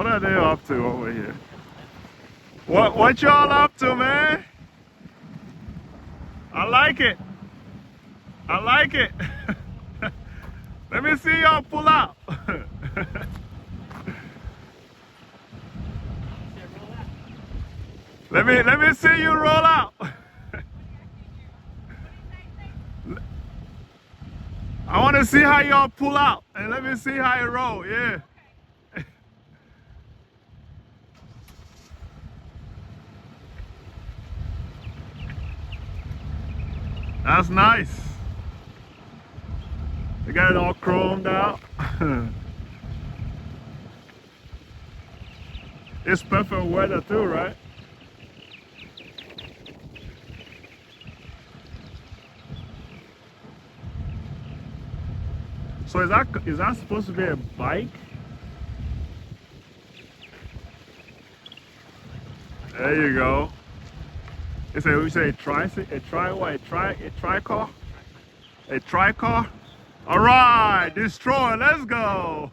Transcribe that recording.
What are they up to over here? What y'all up to, man? I like it. I like it. Let me see y'all pull out. Let me see you roll out. I want to see how y'all pull out, and let me see how you roll. Yeah. That's nice. They got it all chromed out. It's perfect weather too, right? So is that supposed to be a bike? There you go. We say a tricycle, a tricar, a tricar. All right, destroy. Let's go.